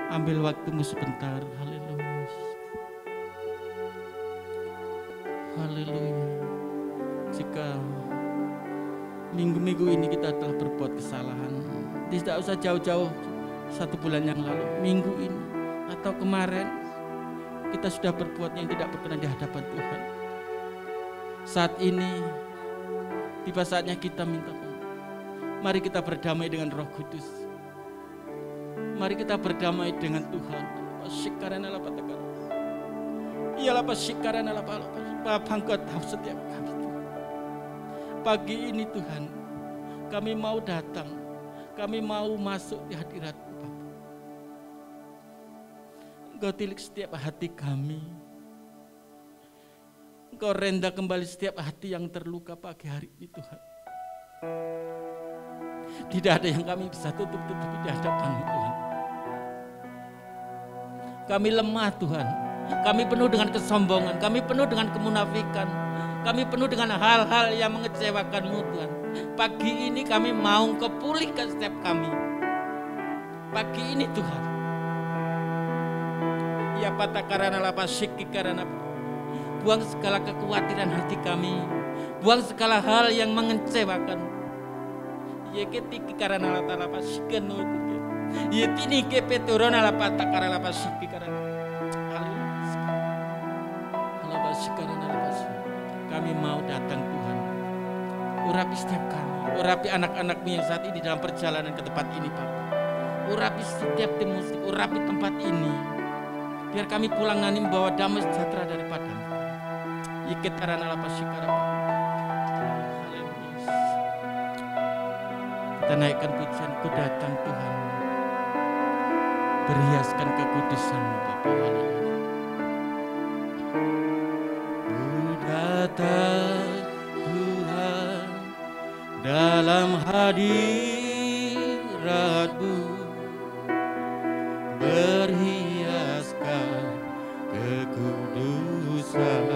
Ambil waktumu sebentar. Haleluya. Haleluya. Jika minggu-minggu ini kita telah berbuat kesalahan, tidak usah jauh-jauh 1 bulan yang lalu, minggu ini atau kemarin kita sudah berbuat yang tidak berkenan di hadapan Tuhan. Saat ini tiba saatnya kita minta maaf. Mari kita berdamai dengan Roh Kudus. Mari kita berdamai dengan Tuhan. Ialah pasyikaran ala Bapa, Engkau tahu setiap kami. Pagi ini Tuhan, kami mau datang, kami mau masuk di hadirat-Mu Bapa. Engkau tilik setiap hati kami. Engkau renda kembali setiap hati yang terluka pagi hari ini Tuhan. Tidak ada yang kami bisa tutup-tutupi di hadapan-Mu Tuhan. Kami lemah Tuhan, kami penuh dengan kesombongan, kami penuh dengan kemunafikan, kami penuh dengan hal-hal yang mengecewakan-Mu Tuhan. Pagi ini kami mau Engkau pulihkan setiap kami. Pagi ini Tuhan, ya patah karena lapa syiki karena buang segala kekhawatiran hati kami, buang segala hal yang mengecewakan. Ya ketiki karena lapa syiki ya tini kepeturona lapa tak karena lapa syiki karena lapa syiki karena lapa syiki. Kami mau datang Tuhan, urapi setiap kami, urapi anak-anak-Mu yang saat ini dalam perjalanan ke tempat ini Bapak. Urapi setiap tim musik, urapi tempat ini, biar kami pulang nanti membawa damai sejahtera daripada-Mu. Ikut karena lapa syiki karena haleluya. Kita naikkan pujian, Ku datang Tuhan, berhiaskan kekudusan-Mu Bapa. Haleluya. Ku datang Tuhan dalam hadirat-Mu, berhiaskan kekudusan.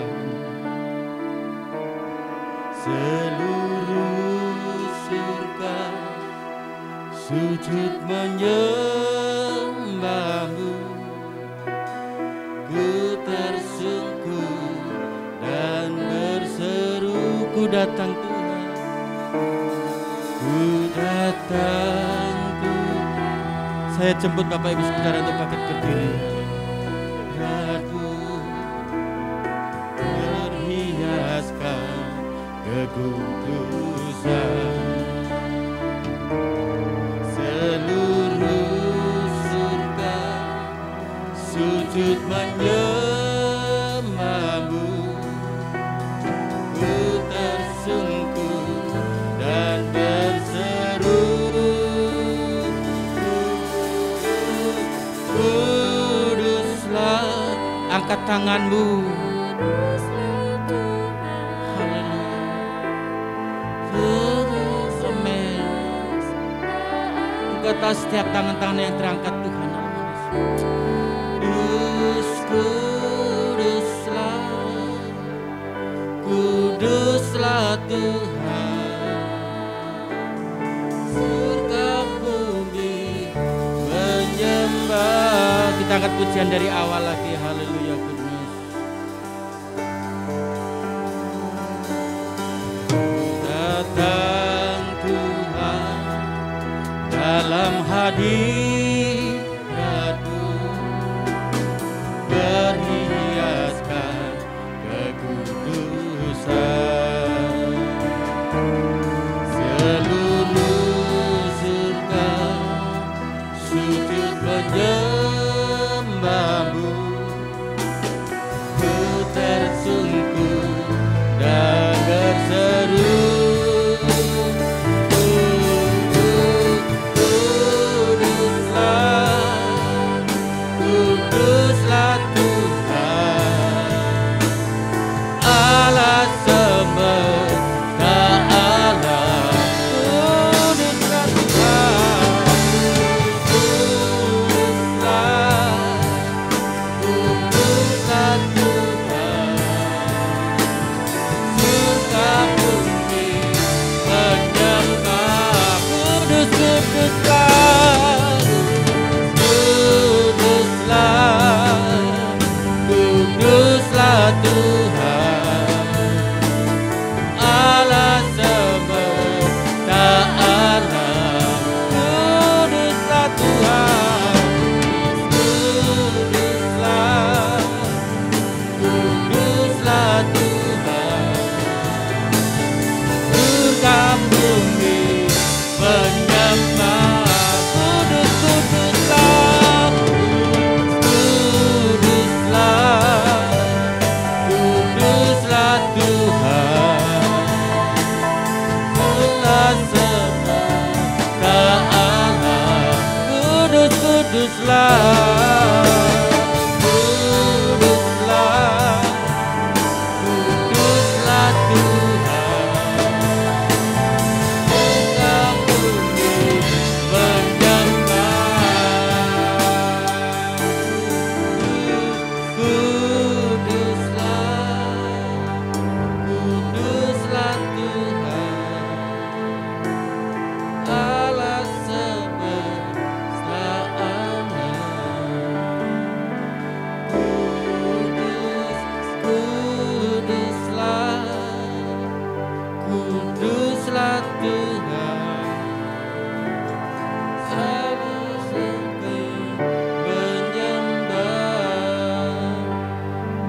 Seluruh surga sujud menyembah-Mu. Ku tersungkur dan berseru, Ku datang Tuhan, Ku datang Tuhan. Saya jemput Bapak Ibu Saudara untuk bangkit berdiri. Ratu berhiaskan kekudusan. Seluruh surga sujud menyembah-Mu. Ku tersungkur dan berseru, kuduslah. Angkat tangan-Mu. Engkau tahu setiap tangan-tangan yang terangkat Tuhan. Kuduslah, kuduslah Tuhan. Surga bumi menyembah. Kita angkat pujian dari awal lagi. Haleluya. Datang Tuhan dalam hadirat-Mu, berhiaskan kekudusan. Seluruh surga sujud menyembah-Mu. Ku tersungkur dan berseru, kuduslah Tuhan, Allah semesta alam. Kuduslah Tuhan, kuduslah,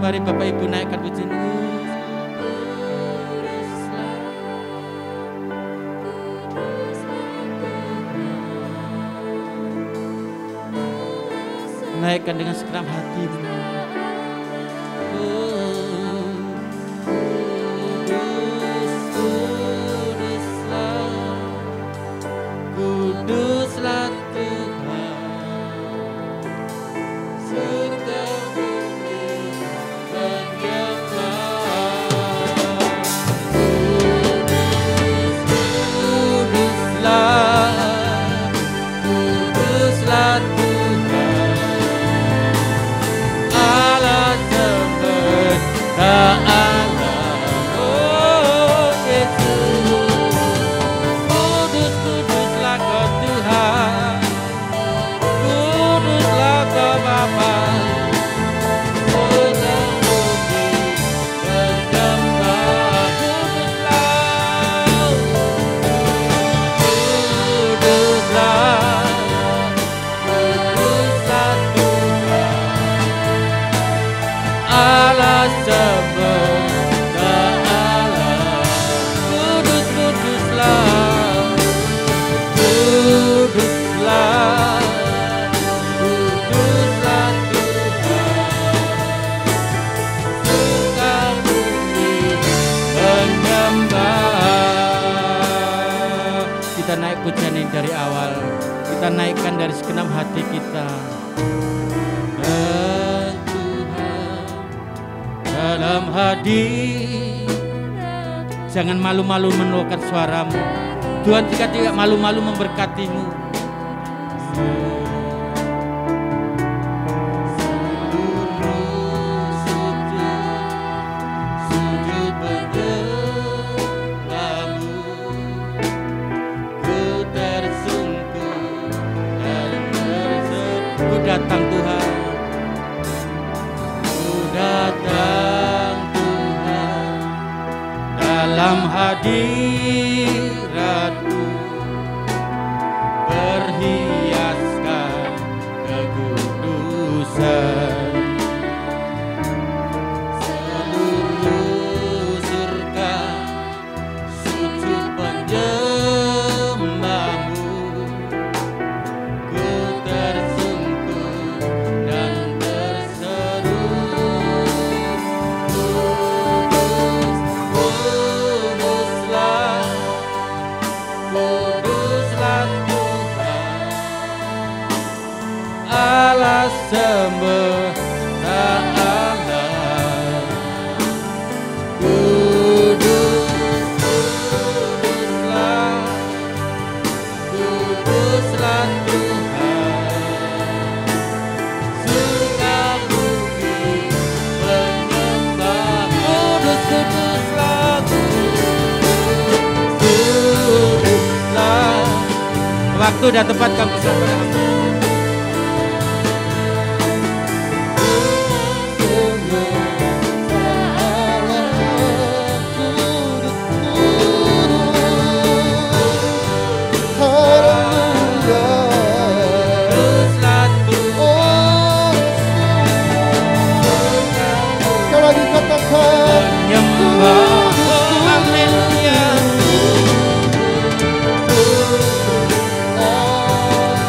Mari Bapak Ibu naikkan pujian. Naikkan dengan segenap hatimu. Kuduslah Tuhan, surga bumi menyembah. Kuduslah Tuhan, Allah semesta alam. Oh Yesus, kuduslah Kau Tuhan, kuduslah Kau Bapa. Surga bumi menyembah. Kuduslah Allah semesta alam. Kuduslah Tuhan, surga bumi menyembah. Kita naik pujian ini dari awal, kita naikkan dari segenap hati kita. Dalam hadir, jangan malu-malu menolakkan suaramu. Tuhan jika tidak malu-malu memberkatimu. Sujud menyembahmu, ku tersungkur dan tersenyum. Ku datang Tuhan, ku datang Tuhan, dalam hadirat-Mu berhiaskan kekudusan. Seluruh surga sujud menyembah-Mu, ku tersungkur dan terseru. Kuduslah Tuhan, Allah semesta alam. Kuduslah Tuhan, surga bumi menyembah. Kuduslah Tuhan. Waktu dan tempat kamu sampai.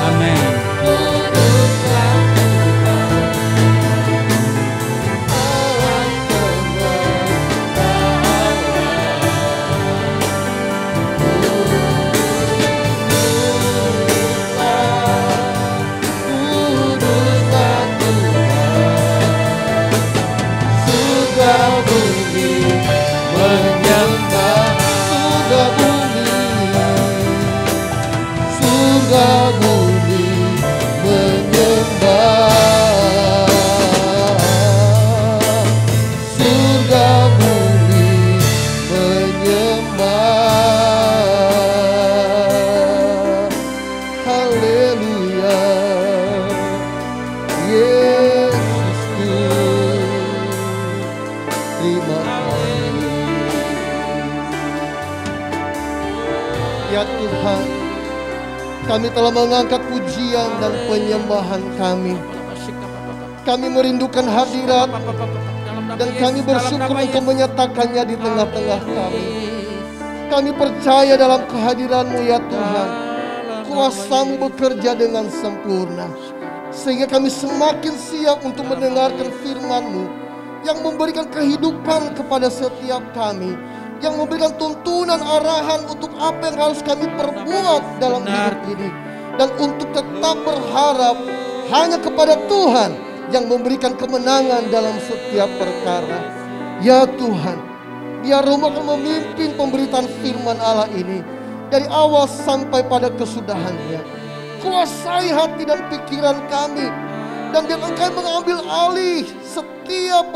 Amin. Tuhan, kami telah mengangkat pujian dan penyembahan kami. Kami merindukan hadirat dan kami bersyukur Engkau menyatakannya di tengah-tengah kami. Kami percaya dalam kehadiran-Mu ya Tuhan. Kuasa-Mu bekerja dengan sempurna, sehingga kami semakin siap untuk mendengarkan firman-Mu yang memberikan kehidupan kepada setiap kami, yang memberikan tuntunan arahan untuk apa yang harus kami perbuat dalam hidup ini, dan untuk tetap berharap hanya kepada Tuhan yang memberikan kemenangan dalam setiap perkara. Ya Tuhan, biar Romo akan memimpin pemberitaan firman Allah ini dari awal sampai pada kesudahannya. Kuasai hati dan pikiran kami, dan biar Engkau mengambil alih setiap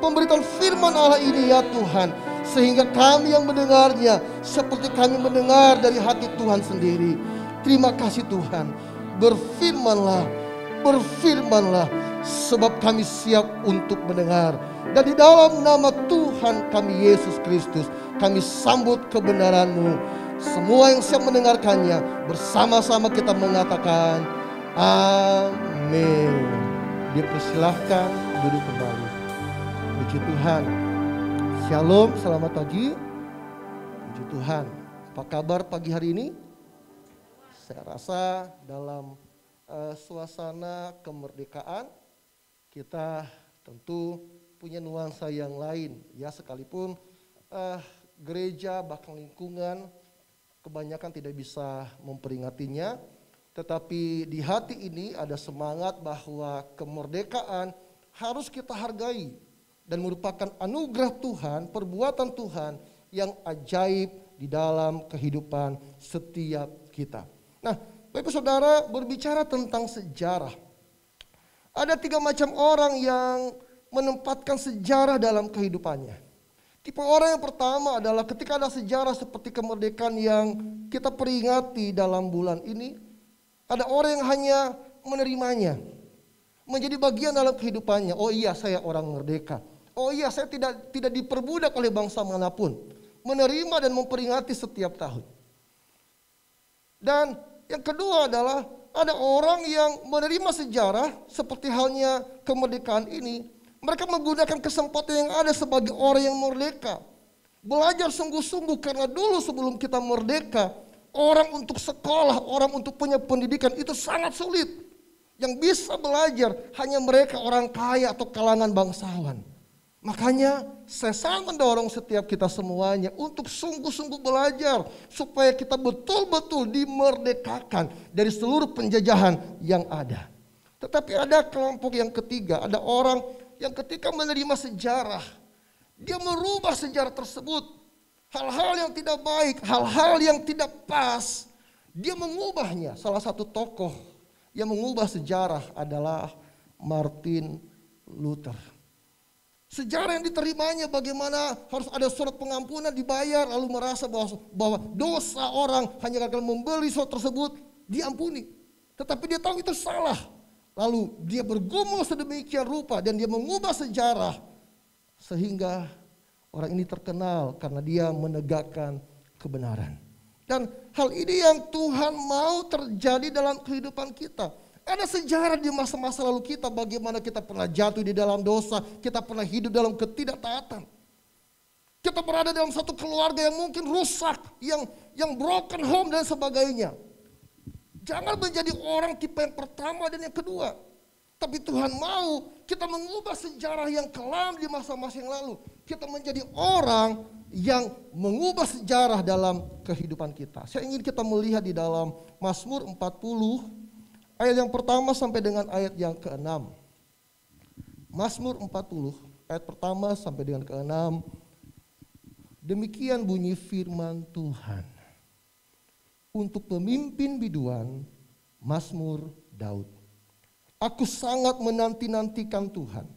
pemberitaan firman Allah ini ya Tuhan, sehingga kami yang mendengarnya seperti kami mendengar dari hati Tuhan sendiri. Terima kasih Tuhan. Berfirmanlah, sebab kami siap untuk mendengar. Dan di dalam nama Tuhan kami Yesus Kristus, kami sambut kebenaran-Mu. Semua yang siap mendengarkannya, bersama-sama kita mengatakan amin. Dipersilahkan duduk kembali. Puji Tuhan. Shalom, selamat pagi. Puji Tuhan. Apa kabar pagi hari ini? Saya rasa dalam suasana kemerdekaan kita tentu punya nuansa yang lain ya, sekalipun gereja bahkan lingkungan kebanyakan tidak bisa memperingatinya, tetapi di hati ini ada semangat bahwa kemerdekaan harus kita hargai dan merupakan anugerah Tuhan, perbuatan Tuhan yang ajaib di dalam kehidupan setiap kita. Nah, Bapak Saudara, berbicara tentang sejarah, ada 3 macam orang yang menempatkan sejarah dalam kehidupannya. Tipe orang yang pertama adalah ketika ada sejarah seperti kemerdekaan yang kita peringati dalam bulan ini, ada orang yang hanya menerimanya, menjadi bagian dalam kehidupannya. Oh iya, saya orang merdeka. Oh iya, saya tidak diperbudak oleh bangsa manapun. Menerima dan memperingati setiap tahun. Dan yang kedua adalah ada orang yang menerima sejarah seperti halnya kemerdekaan ini. Mereka menggunakan kesempatan yang ada sebagai orang yang merdeka. Belajar sungguh-sungguh, karena dulu sebelum kita merdeka, orang untuk sekolah, orang untuk punya pendidikan itu sangat sulit. Yang bisa belajar hanya mereka orang kaya atau kalangan bangsawan. Makanya saya sangat mendorong setiap kita semuanya untuk sungguh-sungguh belajar supaya kita betul-betul dimerdekakan dari seluruh penjajahan yang ada. Tetapi ada kelompok yang ketiga, ada orang yang ketika menerima sejarah, dia merubah sejarah tersebut. Hal-hal yang tidak baik, hal-hal yang tidak pas, dia mengubahnya. Salah satu tokoh yang mengubah sejarah adalah Martin Luther. Sejarah yang diterimanya bagaimana harus ada surat pengampunan dibayar, lalu merasa bahwa dosa orang hanya karena membeli surat tersebut diampuni. Tetapi dia tahu itu salah. Lalu dia bergumul sedemikian rupa dan dia mengubah sejarah sehingga orang ini terkenal karena dia menegakkan kebenaran. Dan hal ini yang Tuhan mau terjadi dalam kehidupan kita. Ada sejarah di masa-masa lalu kita, bagaimana kita pernah jatuh di dalam dosa, kita pernah hidup dalam ketidaktaatan. Kita berada dalam satu keluarga yang mungkin rusak, yang broken home dan sebagainya. Jangan menjadi orang tipe yang pertama dan yang kedua. Tapi Tuhan mau kita mengubah sejarah yang kelam di masa-masa yang lalu. Kita menjadi orang yang mengubah sejarah dalam kehidupan kita. Saya ingin kita melihat di dalam Mazmur 40, ayat yang pertama sampai dengan ayat yang ke-6. Mazmur 40, ayat pertama sampai dengan ke-6. Demikian bunyi firman Tuhan. Untuk pemimpin biduan, Mazmur Daud. Aku sangat menanti-nantikan Tuhan.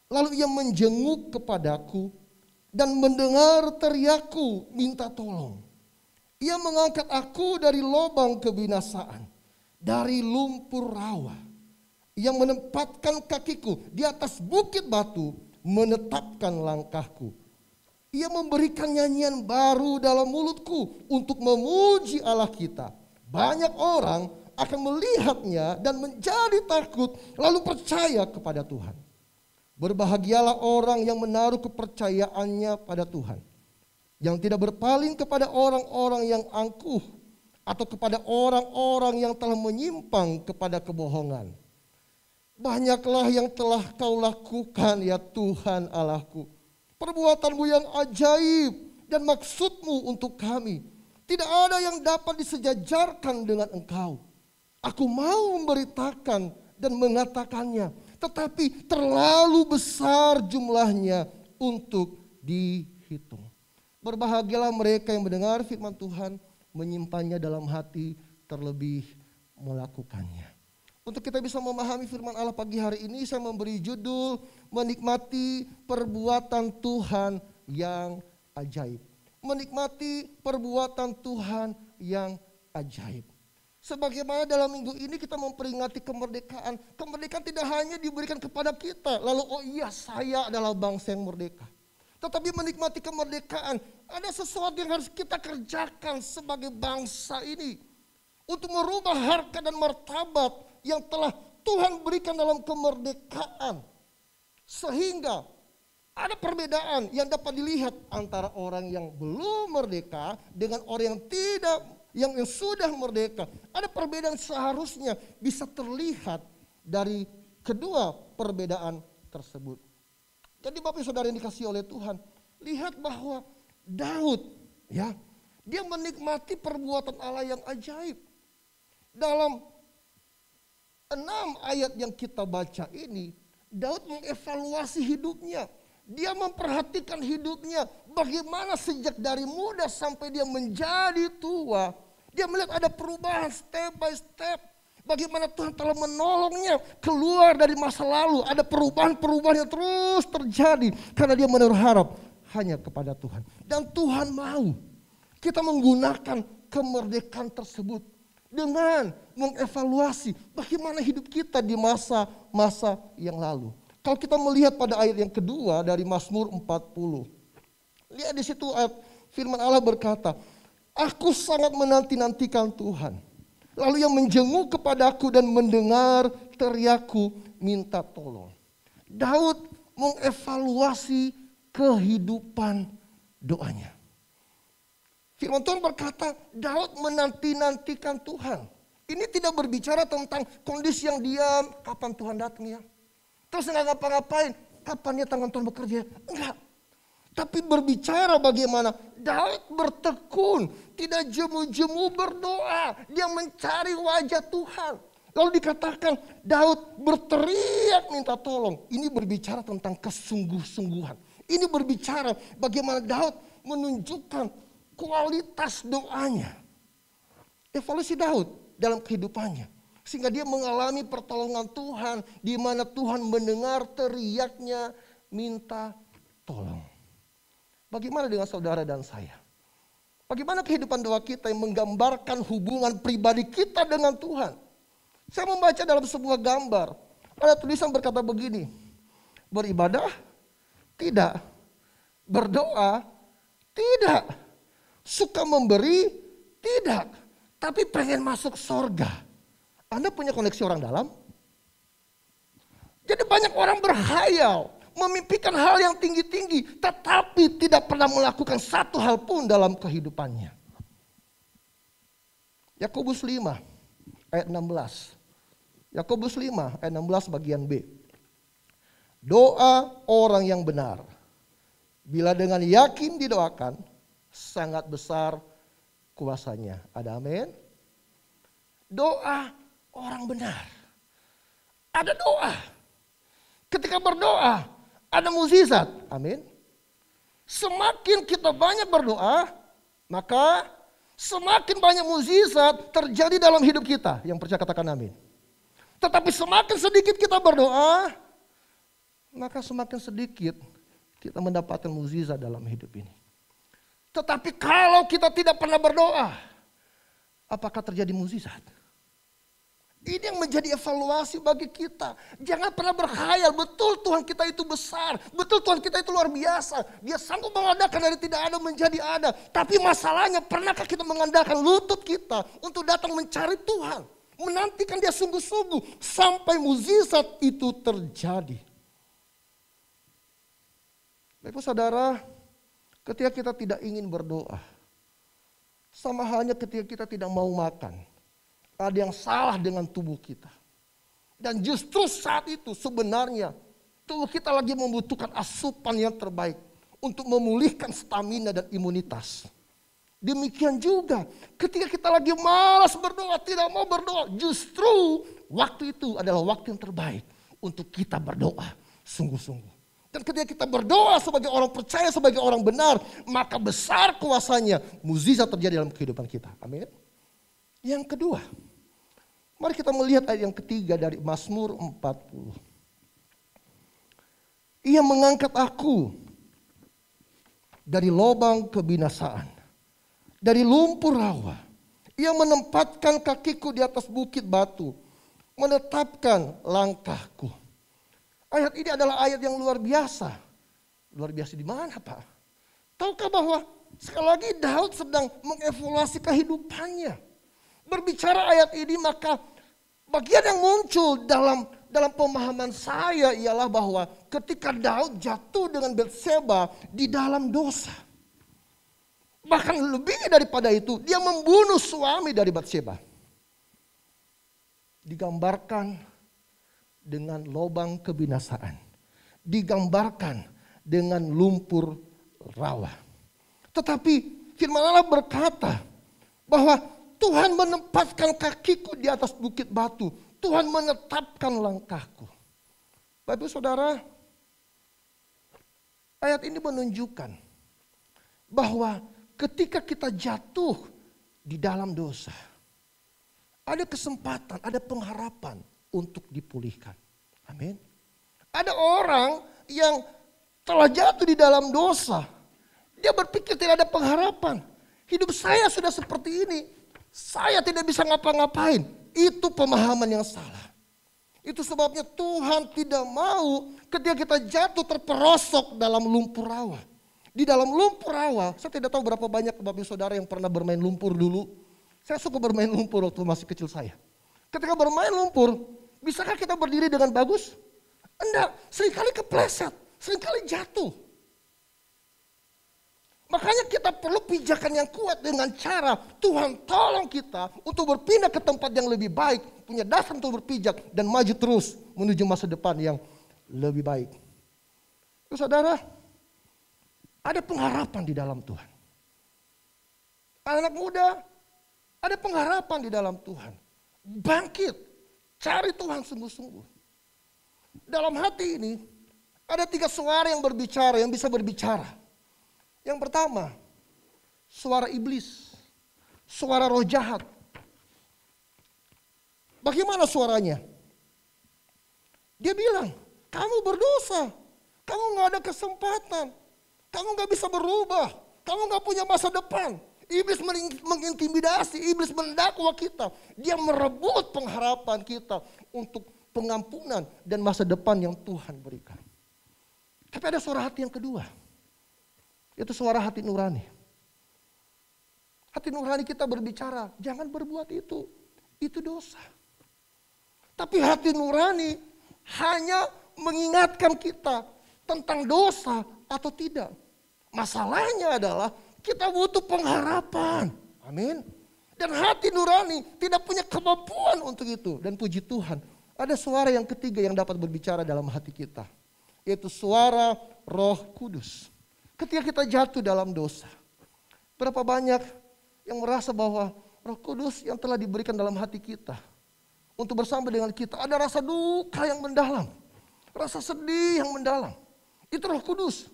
Lalu ia menjenguk kepadaku dan mendengar teriakku minta tolong. Ia mengangkat aku dari lubang kebinasaan, dari lumpur rawa. Ia menempatkan kakiku di atas bukit batu, menetapkan langkahku. Ia memberikan nyanyian baru dalam mulutku untuk memuji Allah kita. Banyak orang akan melihatnya dan menjadi takut lalu percaya kepada Tuhan. Berbahagialah orang yang menaruh kepercayaannya pada Tuhan, yang tidak berpaling kepada orang-orang yang angkuh atau kepada orang-orang yang telah menyimpang kepada kebohongan. Banyaklah yang telah kau lakukan ya Tuhan Allahku, perbuatanmu yang ajaib dan maksudmu untuk kami. Tidak ada yang dapat disejajarkan dengan engkau. Aku mau memberitakan dan mengatakannya, tetapi terlalu besar jumlahnya untuk dihitung. Berbahagialah mereka yang mendengar firman Tuhan, menyimpannya dalam hati, terlebih melakukannya. Untuk kita bisa memahami firman Allah pagi hari ini, saya memberi judul menikmati perbuatan Tuhan yang ajaib. Menikmati perbuatan Tuhan yang ajaib. Sebagaimana dalam minggu ini kita memperingati kemerdekaan. Kemerdekaan tidak hanya diberikan kepada kita, lalu oh iya saya adalah bangsa yang merdeka. Tetapi menikmati kemerdekaan, ada sesuatu yang harus kita kerjakan sebagai bangsa ini. Untuk merubah harkat dan martabat yang telah Tuhan berikan dalam kemerdekaan. Sehingga ada perbedaan yang dapat dilihat antara orang yang belum merdeka dengan orang yang tidak, yang sudah merdeka. Ada perbedaan seharusnya bisa terlihat dari kedua perbedaan tersebut. Jadi Bapak Saudara yang dikasihi oleh Tuhan, lihat bahwa Daud ya, dia menikmati perbuatan Allah yang ajaib. Dalam 6 ayat yang kita baca ini, Daud mengevaluasi hidupnya. Dia memperhatikan hidupnya, bagaimana sejak dari muda sampai dia menjadi tua. Dia melihat ada perubahan step by step. Bagaimana Tuhan telah menolongnya keluar dari masa lalu. Ada perubahan-perubahan yang terus terjadi karena dia menaruh harap hanya kepada Tuhan. Dan Tuhan mau kita menggunakan kemerdekaan tersebut dengan mengevaluasi bagaimana hidup kita di masa-masa yang lalu. Kalau kita melihat pada ayat yang kedua dari Mazmur 40. Lihat di situ ayat firman Allah berkata, aku sangat menanti-nantikan Tuhan. Lalu yang menjenguk kepadaku dan mendengar teriakku minta tolong. Daud mengevaluasi kehidupan doanya. Firman Tuhan berkata, Daud menanti-nantikan Tuhan. Ini tidak berbicara tentang kondisi yang diam, kapan Tuhan datang ya. Terus nggak ngapa-ngapain, kapan dia tangan Tuhan bekerja. Enggak. Tapi berbicara bagaimana Daud bertekun, tidak jemu-jemu berdoa. Dia mencari wajah Tuhan. Lalu dikatakan Daud berteriak minta tolong. Ini berbicara tentang kesungguh-sungguhan. Ini berbicara bagaimana Daud menunjukkan kualitas doanya. Evaluasi Daud dalam kehidupannya. Sehingga dia mengalami pertolongan Tuhan. Di mana Tuhan mendengar teriaknya minta tolong. Bagaimana dengan saudara dan saya? Bagaimana kehidupan doa kita yang menggambarkan hubungan pribadi kita dengan Tuhan? Saya membaca dalam sebuah gambar. Ada tulisan berkata begini. Beribadah? Tidak. Berdoa? Tidak. Suka memberi? Tidak. Tapi pengen masuk surga. Anda punya koneksi orang dalam? Jadi banyak orang berhayal, memimpikan hal yang tinggi-tinggi, tetapi tidak pernah melakukan satu hal pun dalam kehidupannya. Yakobus 5 ayat 16. Yakobus 5 ayat 16 bagian B. Doa orang yang benar, bila dengan yakin didoakan, sangat besar kuasanya. Ada amin? Doa orang benar. Ada doa. Ketika berdoa, ada mukjizat. Amin. Semakin kita banyak berdoa, maka semakin banyak mukjizat terjadi dalam hidup kita. Yang percaya katakan amin. Tetapi semakin sedikit kita berdoa, maka semakin sedikit kita mendapatkan mukjizat dalam hidup ini. Tetapi kalau kita tidak pernah berdoa, apakah terjadi mukjizat? Ini yang menjadi evaluasi bagi kita. Jangan pernah berkhayal, betul Tuhan kita itu besar. Betul Tuhan kita itu luar biasa. Dia sanggup mengadakan dari tidak ada menjadi ada. Tapi masalahnya, pernahkah kita mengandalkan lutut kita untuk datang mencari Tuhan? Menantikan dia sungguh-sungguh sampai mukjizat itu terjadi. Bapak saudara, ketika kita tidak ingin berdoa, sama halnya ketika kita tidak mau makan. Ada yang salah dengan tubuh kita. Dan justru saat itu sebenarnya tubuh kita lagi membutuhkan asupan yang terbaik untuk memulihkan stamina dan imunitas. Demikian juga ketika kita lagi malas berdoa, tidak mau berdoa, justru waktu itu adalah waktu yang terbaik untuk kita berdoa sungguh-sungguh. Dan ketika kita berdoa sebagai orang percaya, sebagai orang benar, maka besar kuasanya, mukjizat terjadi dalam kehidupan kita. Amin. Yang kedua, mari kita melihat ayat yang ketiga dari Mazmur 40. Ia mengangkat aku dari lubang kebinasaan, dari lumpur rawa. Ia menempatkan kakiku di atas bukit batu, menetapkan langkahku. Ayat ini adalah ayat yang luar biasa. Luar biasa di mana, Pak? Tahukah bahwa sekali lagi Daud sedang mengevaluasi kehidupannya. Berbicara ayat ini, maka bagian yang muncul dalam pemahaman saya ialah bahwa ketika Daud jatuh dengan Batseba di dalam dosa. Bahkan lebih daripada itu, dia membunuh suami dari Batseba. Digambarkan dengan lubang kebinasaan. Digambarkan dengan lumpur rawa. Tetapi firman Allah berkata bahwa Tuhan menempatkan kakiku di atas bukit batu. Tuhan menetapkan langkahku. Bapak saudara, ayat ini menunjukkan bahwa ketika kita jatuh di dalam dosa, ada kesempatan, ada pengharapan untuk dipulihkan. Amin. Ada orang yang telah jatuh di dalam dosa. Dia berpikir tidak ada pengharapan. Hidup saya sudah seperti ini. Saya tidak bisa ngapa-ngapain. Itu pemahaman yang salah. Itu sebabnya Tuhan tidak mau ketika kita jatuh terperosok dalam lumpur rawa. Di dalam lumpur rawa, saya tidak tahu berapa banyak bapak saudara yang pernah bermain lumpur dulu. Saya suka bermain lumpur waktu masih kecil saya. Ketika bermain lumpur, bisakah kita berdiri dengan bagus? Enggak, seringkali kepleset, seringkali jatuh. Makanya kita perlu pijakan yang kuat dengan cara Tuhan tolong kita untuk berpindah ke tempat yang lebih baik. Punya dasar untuk berpijak dan maju terus menuju masa depan yang lebih baik. Saudara, ada pengharapan di dalam Tuhan. Anak muda, ada pengharapan di dalam Tuhan. Bangkit, cari Tuhan sungguh-sungguh. Dalam hati ini, ada 3 suara yang berbicara, yang bisa berbicara. Yang pertama, suara iblis, suara roh jahat. Bagaimana suaranya? Dia bilang, kamu berdosa, kamu gak ada kesempatan, kamu gak bisa berubah, kamu gak punya masa depan. Iblis mengintimidasi, iblis mendakwa kita. Dia merebut pengharapan kita untuk pengampunan dan masa depan yang Tuhan berikan. Tapi ada suara hati yang kedua. Itu suara hati nurani. Hati nurani kita berbicara, jangan berbuat itu. Itu dosa. Tapi hati nurani hanya mengingatkan kita tentang dosa atau tidak. Masalahnya adalah kita butuh pengharapan. Amin. Dan hati nurani tidak punya kemampuan untuk itu. Dan puji Tuhan, ada suara yang ketiga yang dapat berbicara dalam hati kita. Yaitu suara Roh Kudus. Ketika kita jatuh dalam dosa, berapa banyak yang merasa bahwa Roh Kudus yang telah diberikan dalam hati kita untuk bersama dengan kita, ada rasa duka yang mendalam, rasa sedih yang mendalam. Itu Roh Kudus.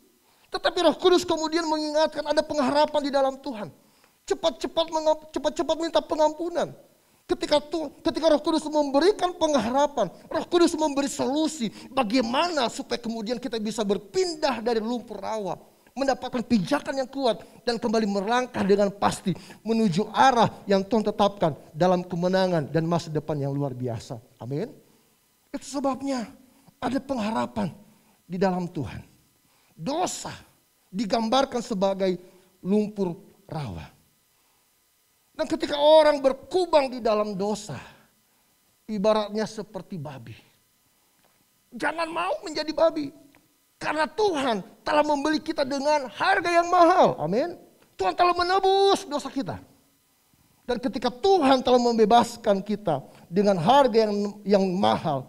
Tetapi Roh Kudus kemudian mengingatkan ada pengharapan di dalam Tuhan. Cepat-cepat minta pengampunan. Ketika Roh Kudus memberikan pengharapan, Roh Kudus memberi solusi bagaimana supaya kemudian kita bisa berpindah dari lumpur rawa mendapatkan pijakan yang kuat, dan kembali melangkah dengan pasti menuju arah yang Tuhan tetapkan dalam kemenangan dan masa depan yang luar biasa. Amin. Itu sebabnya ada pengharapan di dalam Tuhan. Dosa digambarkan sebagai lumpur rawa. Dan ketika orang berkubang di dalam dosa, ibaratnya seperti babi. Jangan mau menjadi babi. Karena Tuhan telah membeli kita dengan harga yang mahal. Amin. Tuhan telah menebus dosa kita. Dan ketika Tuhan telah membebaskan kita dengan harga yang mahal,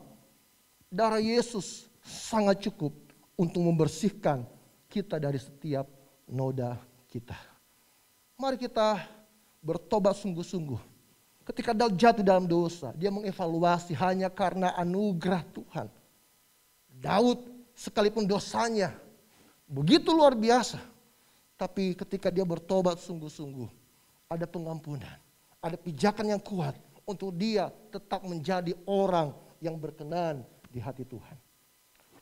darah Yesus sangat cukup untuk membersihkan kita dari setiap noda kita. Mari kita bertobat sungguh-sungguh. Ketika Daud jatuh dalam dosa, dia mengevaluasi hanya karena anugerah Tuhan. Daud sekalipun dosanya begitu luar biasa, tapi ketika dia bertobat sungguh-sungguh, ada pengampunan, ada pijakan yang kuat untuk dia tetap menjadi orang yang berkenan di hati Tuhan.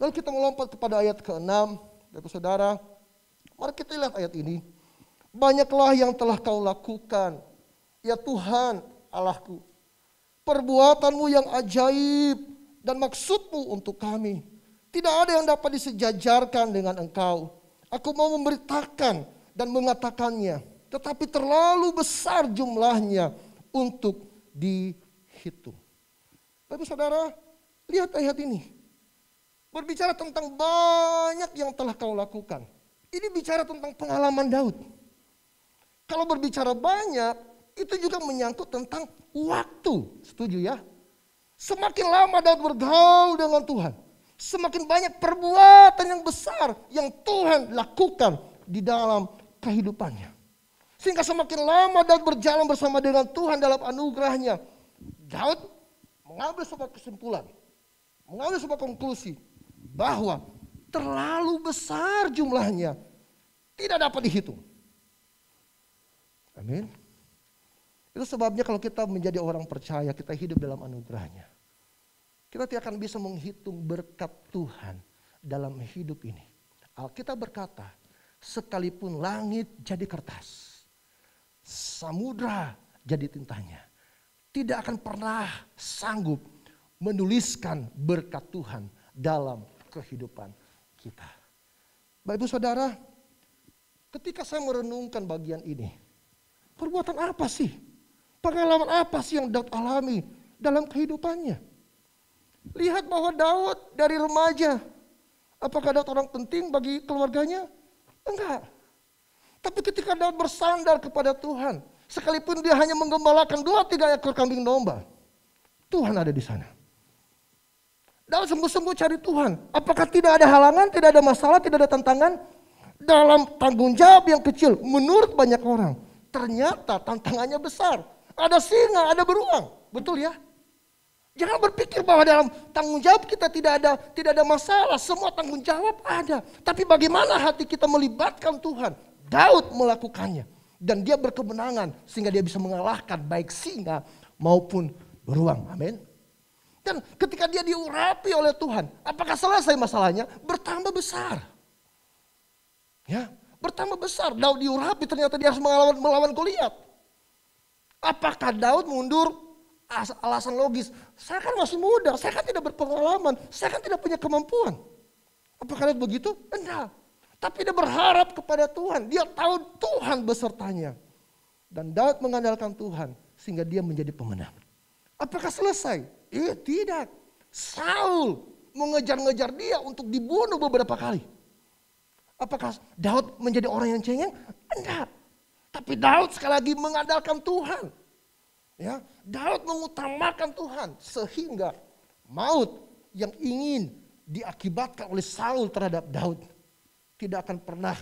Lalu kita melompat kepada ayat ke-6, Bapak Saudara, mari kita lihat ayat ini. Banyaklah yang telah kau lakukan, ya Tuhan Allahku, perbuatanmu yang ajaib dan maksudmu untuk kami. Tidak ada yang dapat disejajarkan dengan engkau. Aku mau memberitakan dan mengatakannya, tetapi terlalu besar jumlahnya untuk dihitung. Bapak Saudara, lihat ayat ini. Berbicara tentang banyak yang telah kau lakukan. Ini bicara tentang pengalaman Daud. Kalau berbicara banyak, itu juga menyangkut tentang waktu. Setuju ya? Semakin lama Daud bergaul dengan Tuhan, semakin banyak perbuatan yang besar yang Tuhan lakukan di dalam kehidupannya. Sehingga semakin lama Daud berjalan bersama dengan Tuhan dalam anugerahnya, Daud mengambil sebuah kesimpulan, mengambil sebuah konklusi bahwa terlalu besar jumlahnya, tidak dapat dihitung. Amin. Itu sebabnya kalau kita menjadi orang percaya, kita hidup dalam anugerahnya, kita tidak akan bisa menghitung berkat Tuhan dalam hidup ini. Alkitab berkata, sekalipun langit jadi kertas, samudra jadi tintanya, tidak akan pernah sanggup menuliskan berkat Tuhan dalam kehidupan kita. Bapak Ibu Saudara, ketika saya merenungkan bagian ini, perbuatan apa sih? Pengalaman apa sih yang Daud alami dalam kehidupannya? Lihat bahwa Daud dari remaja, apakah Daud orang penting bagi keluarganya? Enggak. Tapi ketika Daud bersandar kepada Tuhan, sekalipun dia hanya menggembalakan 2-3 ekor kambing domba, Tuhan ada di sana. Daud sungguh-sungguh cari Tuhan. Apakah tidak ada halangan, tidak ada masalah, tidak ada tantangan? Dalam tanggung jawab yang kecil, menurut banyak orang, ternyata tantangannya besar. Ada singa, ada beruang, betul ya? Jangan berpikir bahwa dalam tanggung jawab kita tidak ada masalah, semua tanggung jawab ada. Tapi bagaimana hati kita melibatkan Tuhan? Daud melakukannya dan dia berkemenangan sehingga dia bisa mengalahkan baik singa maupun beruang. Amin. Dan ketika dia diurapi oleh Tuhan, apakah selesai masalahnya? Bertambah besar. Ya, bertambah besar. Daud diurapi, ternyata dia harus melawan Goliat. Apakah Daud mundur? Alasan logis, saya kan masih muda, saya kan tidak berpengalaman, saya kan tidak punya kemampuan. Apakah Daud begitu? Enggak. Tapi dia berharap kepada Tuhan, dia tahu Tuhan besertanya. Dan Daud mengandalkan Tuhan sehingga dia menjadi pemenang. Apakah selesai? Tidak. Saul mengejar-ngejar dia untuk dibunuh beberapa kali. Apakah Daud menjadi orang yang cengeng? Enggak. Tapi Daud sekali lagi mengandalkan Tuhan. Ya, Daud mengutamakan Tuhan sehingga maut yang ingin diakibatkan oleh Saul terhadap Daud tidak akan pernah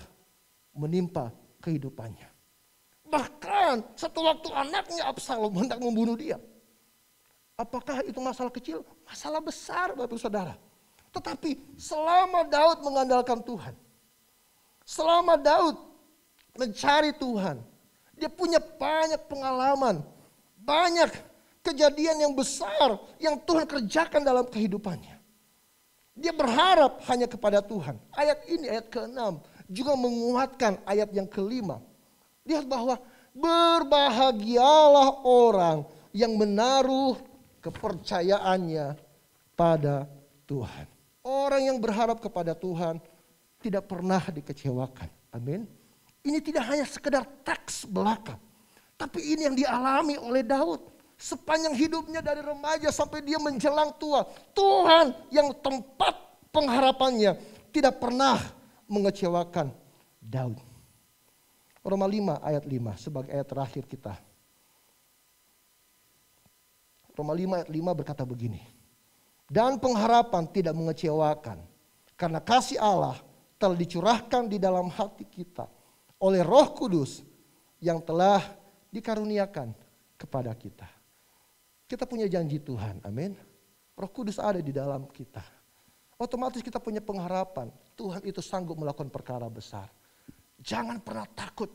menimpa kehidupannya. Bahkan satu waktu anaknya Absalom hendak membunuh dia. Apakah itu masalah kecil? Masalah besar Bapak Saudara. Tetapi selama Daud mengandalkan Tuhan, selama Daud mencari Tuhan, dia punya banyak pengalaman, banyak kejadian yang besar yang Tuhan kerjakan dalam kehidupannya. Dia berharap hanya kepada Tuhan. Ayat ini, ayat ke-6, juga menguatkan ayat yang kelima. Lihat bahwa berbahagialah orang yang menaruh kepercayaannya pada Tuhan. Orang yang berharap kepada Tuhan tidak pernah dikecewakan. Amin. Ini tidak hanya sekedar teks belaka, tapi ini yang dialami oleh Daud. Sepanjang hidupnya dari remaja sampai dia menjelang tua, Tuhan yang tempat pengharapannya tidak pernah mengecewakan Daud. Roma 5 ayat 5 sebagai ayat terakhir kita. Roma 5 ayat 5 berkata begini. Dan pengharapan tidak mengecewakan, karena kasih Allah telah dicurahkan di dalam hati kita oleh Roh Kudus yang telah dikaruniakan kepada kita. Kita punya janji Tuhan, amin. Roh Kudus ada di dalam kita. Otomatis kita punya pengharapan, Tuhan itu sanggup melakukan perkara besar. Jangan pernah takut,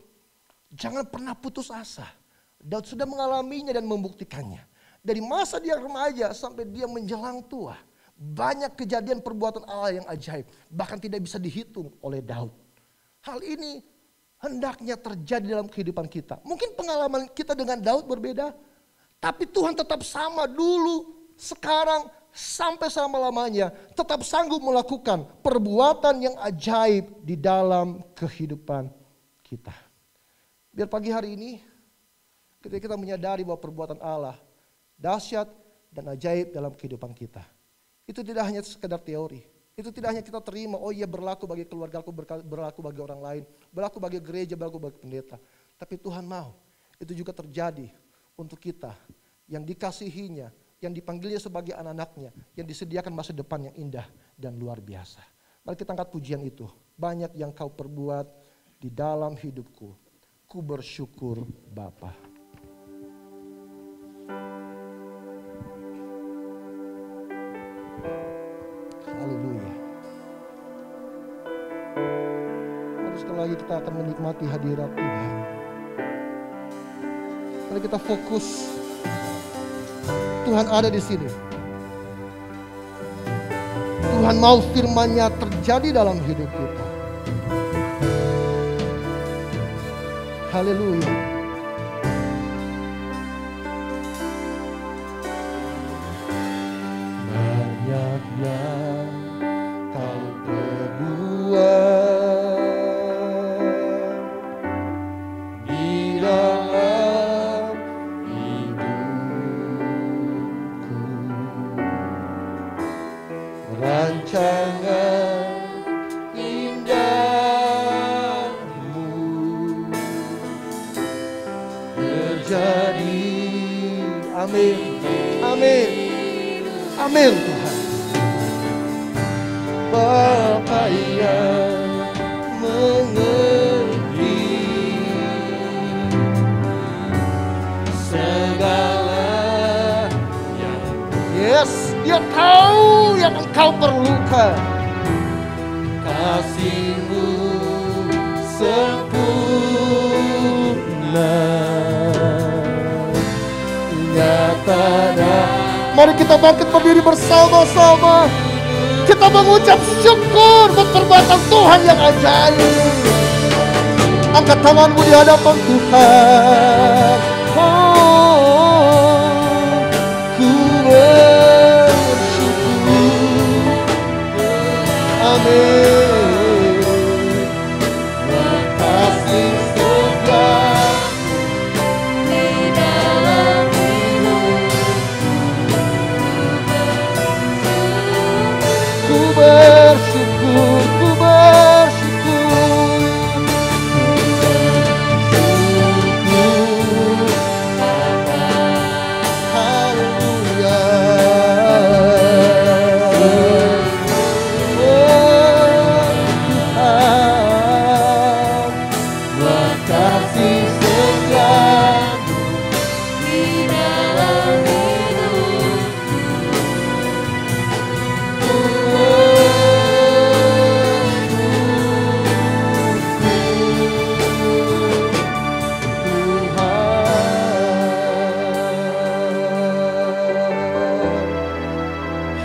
jangan pernah putus asa. Daud sudah mengalaminya dan membuktikannya. Dari masa dia remaja sampai dia menjelang tua, banyak kejadian perbuatan Allah yang ajaib, bahkan tidak bisa dihitung oleh Daud. Hal ini hendaknya terjadi dalam kehidupan kita. Mungkin pengalaman kita dengan Daud berbeda, tapi Tuhan tetap sama dulu, sekarang, sampai selama-lamanya. Tetap sanggup melakukan perbuatan yang ajaib di dalam kehidupan kita. Biar pagi hari ini, ketika kita menyadari bahwa perbuatan Allah dahsyat dan ajaib dalam kehidupan kita. Itu tidak hanya sekedar teori. Itu tidak hanya kita terima, oh iya berlaku bagi keluargaku, berlaku bagi orang lain, berlaku bagi gereja, berlaku bagi pendeta. Tapi Tuhan mau itu juga terjadi untuk kita yang dikasihinya, yang dipanggilnya sebagai anak-anaknya, yang disediakan masa depan yang indah dan luar biasa. Mari kita angkat pujian itu. Banyak yang kau perbuat di dalam hidupku. Ku bersyukur Bapa. Haleluya. Mari sekali lagi kita akan menikmati hadirat Tuhan. Mari kita fokus. Tuhan ada di sini. Tuhan mau firman-Nya terjadi dalam hidup kita. Haleluya. Banyaknya kau perbuat di dalam hidupku. Rancangan indahmu terjadi. Amin. Amin. Amin Tuhan. Bapa yang mengerti segala yang Dia tahu yang engkau perlukan. Kasih-Mu sempurna nyata dan mari kita bangkit berdiri bersama-sama. Kita mengucap syukur buat perbuatan Tuhan yang ajaib. Angkat tanganmu di hadapan Tuhan. Oh, ku bersyukur. Amin. Makasih segala di dalam bersyukur, ku bersyukur, haleluya. Oh Tuhan, makasih segala di dalam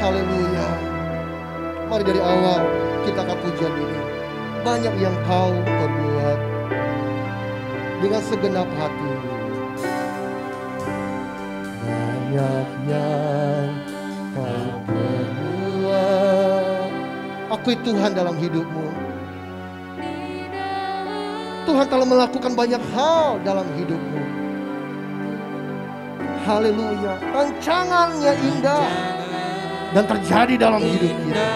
haleluya. Mari dari awal kita akan pujian ini. banyak yang kau perbuat dengan segenap hati. Banyak yang kau perbuat. Akui Tuhan dalam hidupmu. Tuhan telah melakukan banyak hal dalam hidupmu. Haleluya. Rancangannya indah dan terjadi dalam hidup kita.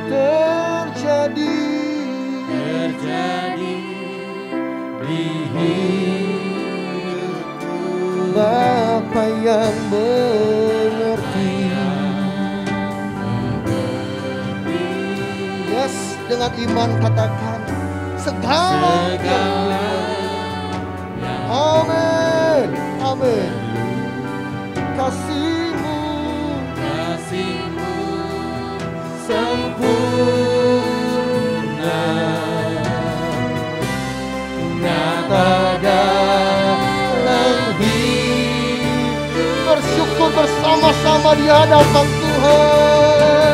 Terjadi di hidupku. Bapa yang mengerti. Yes, dengan iman katakan segala amin, amin. Kasih-Mu sempurna, nyata dalam hidup. Bersyukur bersama-sama di hadapan Tuhan.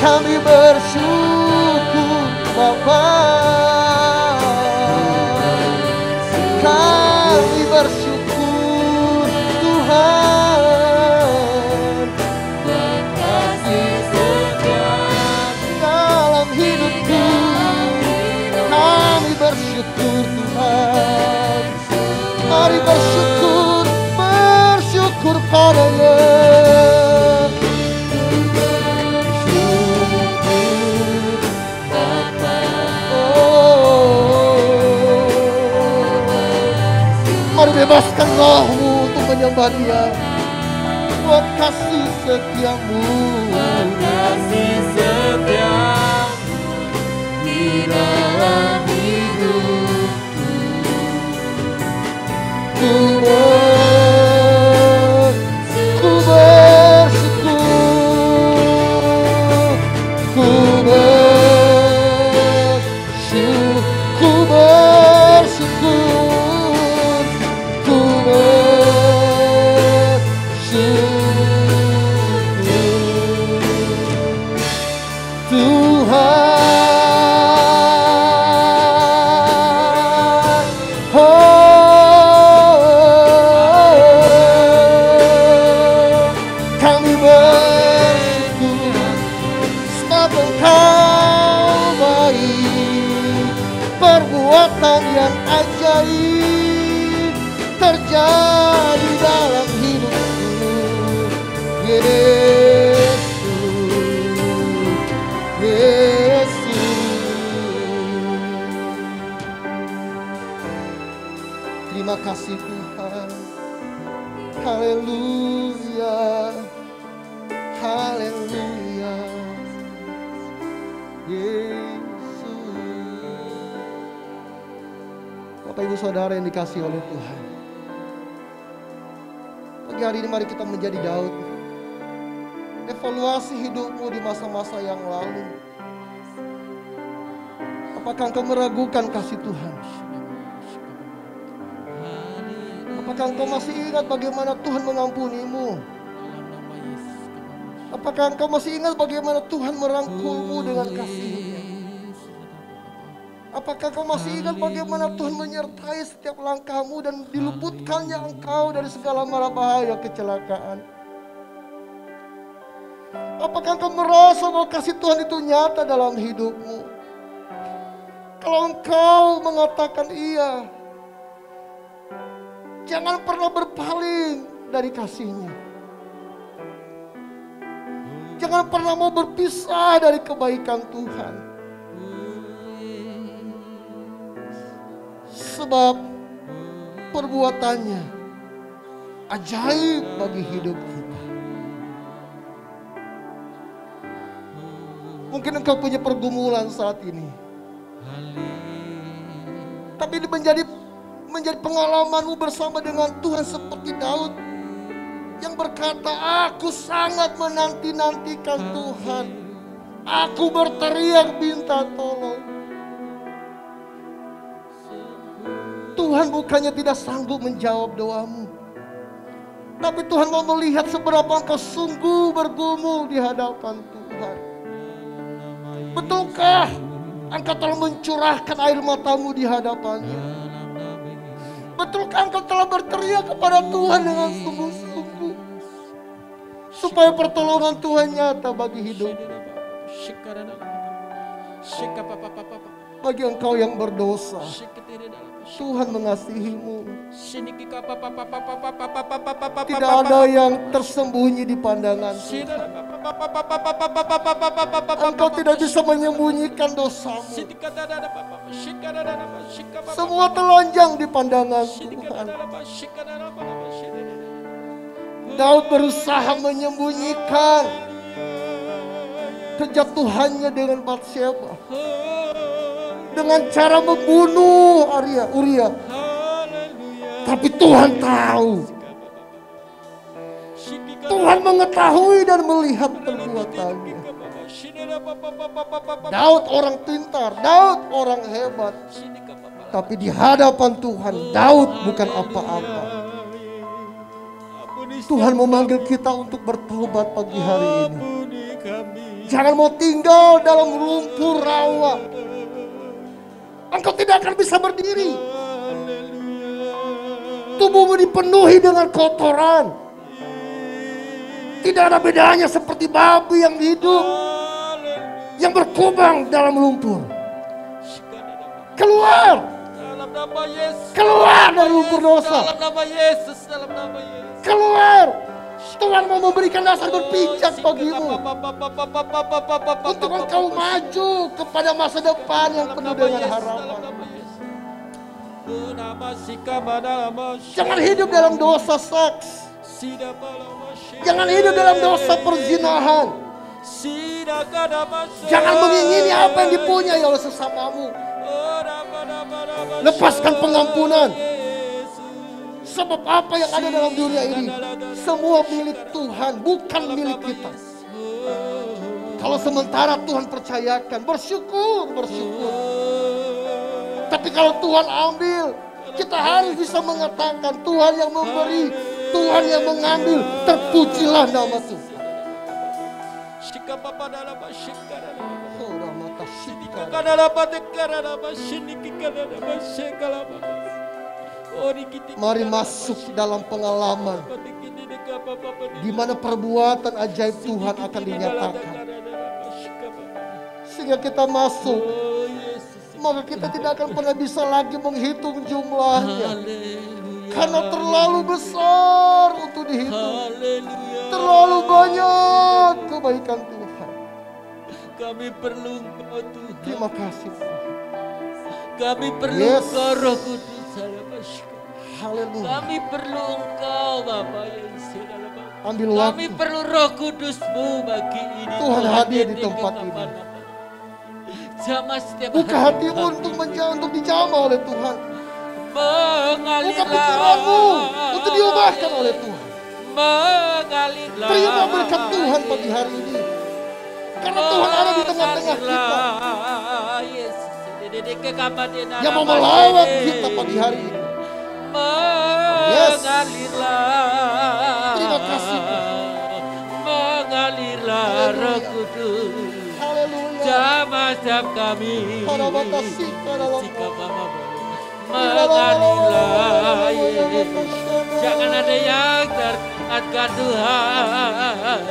Kami bersyukur Bapa. Kami bersyukur Tuhan. Kasih setia dalam hidupku. Kami bersyukur Tuhan. Mari bersyukur, bersyukur padanya. Mari bebaskan rohmu untuk menyembah Dia. Buat kasih setiamu, di dalam hidupku. Ku bersyukur, ku perbuatan yang ajaib terjadi dalam hidupku. Yesus, Yesus. Terima kasih Tuhan. Haleluya, haleluya. Bapak Ibu Saudara yang dikasihi oleh Tuhan, pagi hari ini mari kita menjadi Daud. Evaluasi hidupmu di masa-masa yang lalu. Apakah engkau meragukan kasih Tuhan? Apakah engkau masih ingat bagaimana Tuhan mengampunimu? Apakah engkau masih ingat bagaimana Tuhan merangkulmu dengan kasih-Nya? Apakah kau masih ingat bagaimana Tuhan menyertai setiap langkahmu dan diluputkannya engkau dari segala mara bahaya kecelakaan? Apakah engkau merasa bahwa kasih Tuhan itu nyata dalam hidupmu? Kalau engkau mengatakan iya, jangan pernah berpaling dari kasih-Nya. Jangan pernah mau berpisah dari kebaikan Tuhan. Sebab perbuatannya ajaib bagi hidup kita. Mungkin engkau punya pergumulan saat ini, tapi ini menjadi pengalamanmu bersama dengan Tuhan seperti Daud yang berkata, aku sangat menanti-nantikan Tuhan. Aku berteriak minta tolong. Tuhan bukannya tidak sanggup menjawab doamu, tapi Tuhan mau melihat seberapa engkau sungguh bergumul di hadapan Tuhan. Betulkah Engkau telah mencurahkan air matamu di hadapannya? Betulkah Engkau telah berteriak kepada Tuhan dengan sungguh-sungguh supaya pertolongan Tuhan nyata bagi hidup? Bagi engkau yang berdosa, Tuhan mengasihimu. Tidak ada yang tersembunyi di pandangan Tuhan. Engkau tidak bisa menyembunyikan dosamu. Semua telanjang di pandangan Tuhan. Daud berusaha menyembunyikan kejatuhannya dengan Batsyeba dengan cara membunuh Uria. Tapi Tuhan tahu. Tuhan mengetahui dan melihat perbuatannya. Daud orang pintar, Daud orang hebat. Tapi di hadapan Tuhan, Daud bukan apa-apa. Tuhan memanggil kita untuk bertobat pagi hari ini. Jangan mau tinggal dalam lumpur rawa. Engkau tidak akan bisa berdiri. Tubuhmu dipenuhi dengan kotoran. Tidak ada bedanya seperti babi yang hidup, yang berkubang dalam lumpur. Keluar! Keluar dari lumpur dosa. Keluar! Tuhan mau memberikan dasar berpijak bagimu untuk engkau maju kepada masa depan yang penuh dengan harapan. Jangan hidup dalam dosa seks. Jangan hidup dalam dosa perzinahan. Jangan mengingini apa yang dipunyai oleh sesamamu. Lepaskan pengampunan. Sebab apa yang ada dalam dunia ini semua milik Tuhan, bukan milik kita. Kalau sementara Tuhan percayakan, bersyukur. Tapi kalau Tuhan ambil, kita harus bisa mengatakan Tuhan yang memberi, Tuhan yang mengambil, terpujilah nama Tuhan. Mari masuk dalam pengalaman di mana perbuatan ajaib Tuhan akan dinyatakan. Sehingga kita masuk, maka kita tidak akan pernah bisa lagi menghitung jumlahnya. Karena terlalu besar untuk dihitung. Terlalu banyak kebaikan Tuhan. Kami perlu Engkau Tuhan. Terima kasih Tuhan. Kami perlu Engkau Roh Kudus. Haleluya. Kami perlu Engkau Bapa yang dalam. Ambil Kami waktu. perlu Roh Kudus-Mu bagi ini. Tuhan hadir di tempat ini. Jamah setiap Buka hatimu untuk dijamah oleh Tuhan. Mengalirlah. Buka pikiranmu untuk diubahkan oleh Tuhan. Mengalirlah. Terima berkat Tuhan pagi hari ini. Karena Tuhan ada di tengah-tengah kita. Yang mau melawat kita pagi hari ini. Mengalirlah. Terima kasih. Mengalirlah Roh Kudus. Haleluya. Jamah setiap kami. Mengalirlah. Jangan ada yang terlewatkan Tuhan.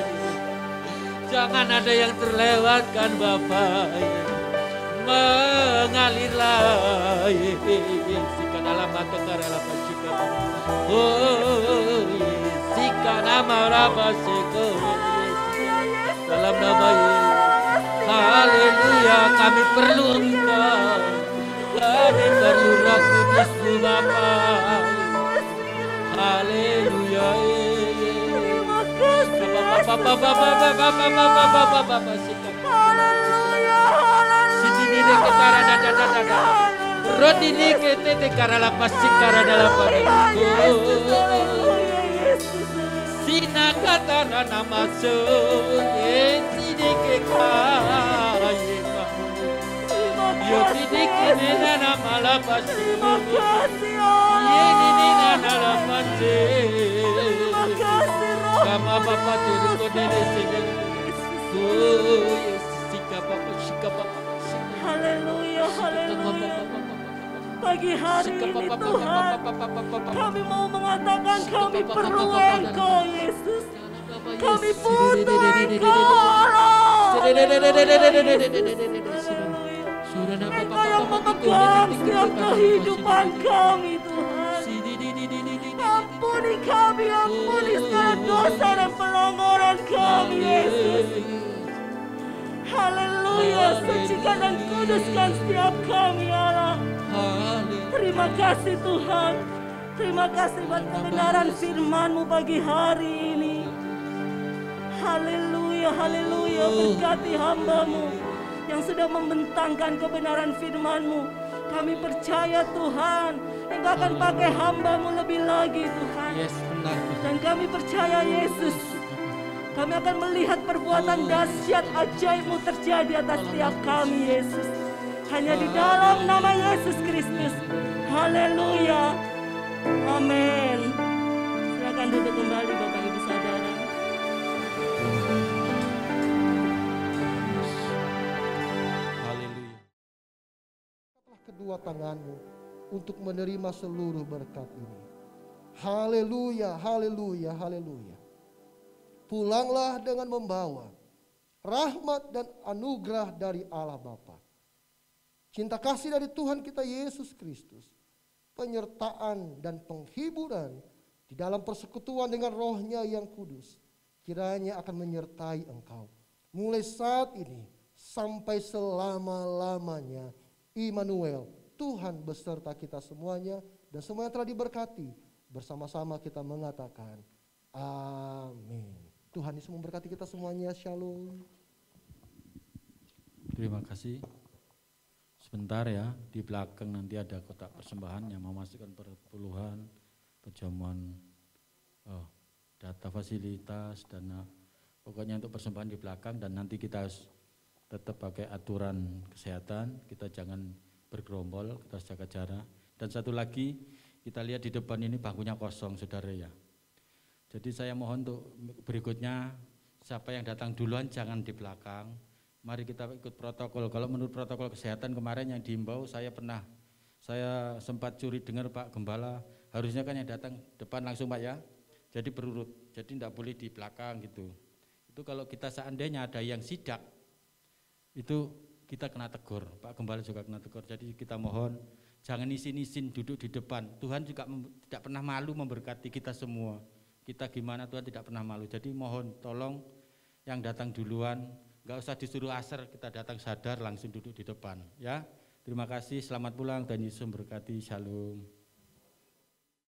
Jangan ada yang terlewatkan Bapa. Mengalirlah. Sika dalam mata karala pasika. Oh, sika nama raba seko. Dalam nama Yesus. Haleluya, kami perlu Engkau. Kami perlu Roh Kudus-Mu Bapa. Haleluya. Haleluya. Rodini kete karala pasikara dalam Sina kata nama so sini kekaya yo sini kene nama lapas ye nini nana lapas kama bapa turu kode sini Haleluya, haleluya. Pagi hari ini Tuhan, kami mau mengatakan kami perlu Engkau Yesus. Kami butuh Engkau Allah. Engkau yang memegang setiap kehidupan kami Tuhan. Ampuni kami, ampuni segala dosa dan pelanggaran kami Yesus. Haleluya, sucikan dan kuduskan setiap kami Allah. Terima kasih Tuhan. Terima kasih buat kebenaran firman-Mu pagi hari ini. Haleluya, haleluya. Berkati hamba-Mu yang sudah membentangkan kebenaran firman-Mu. Kami percaya Tuhan, Engkau akan pakai hamba-Mu lebih lagi Tuhan. Yes, benar. Dan kami percaya Yesus, kami akan melihat perbuatan dahsyat ajaib-Mu terjadi atas setiap kami Yesus. Hanya di dalam nama Yesus Kristus. Haleluya. Amin. Silakan duduk kembali Bapak Ibu Saudara. Haleluya. Kedua tanganmu untuk menerima seluruh berkat ini. Haleluya, haleluya, haleluya. Pulanglah dengan membawa rahmat dan anugerah dari Allah Bapa, cinta kasih dari Tuhan kita Yesus Kristus, penyertaan dan penghiburan di dalam persekutuan dengan Roh-Nya yang kudus, kiranya akan menyertai engkau mulai saat ini sampai selama-lamanya. Immanuel, Tuhan beserta kita semuanya, dan semua yang telah diberkati bersama-sama kita mengatakan amin. Tuhan Yesus memberkati kita semuanya. Shalom. Terima kasih. Sebentar ya, di belakang nanti ada kotak persembahan yang memasukkan perpuluhan, perjamuan, data fasilitas, dana. Pokoknya untuk persembahan di belakang, dan nanti kita harus tetap pakai aturan kesehatan, kita jangan bergerombol, kita harus jaga jarak. Dan satu lagi, kita lihat di depan ini bangkunya kosong, saudara ya. Jadi saya mohon untuk berikutnya, siapa yang datang duluan jangan di belakang. Mari kita ikut protokol. Kalau menurut protokol kesehatan kemarin yang diimbau, saya sempat curi dengar Pak Gembala, harusnya kan yang datang depan langsung Pak ya. Jadi berurut, jadi tidak boleh di belakang gitu. Itu kalau kita seandainya ada yang sidak, itu kita kena tegur, Pak Gembala juga kena tegur. Jadi kita mohon jangan isin-isin duduk di depan. Tuhan juga tidak pernah malu memberkati kita semua. Kita gimana Tuhan tidak pernah malu. Jadi mohon tolong yang datang duluan, enggak usah disuruh asar, kita datang sadar langsung duduk di depan ya. Terima kasih, selamat pulang dan Yesus memberkati. Shalom.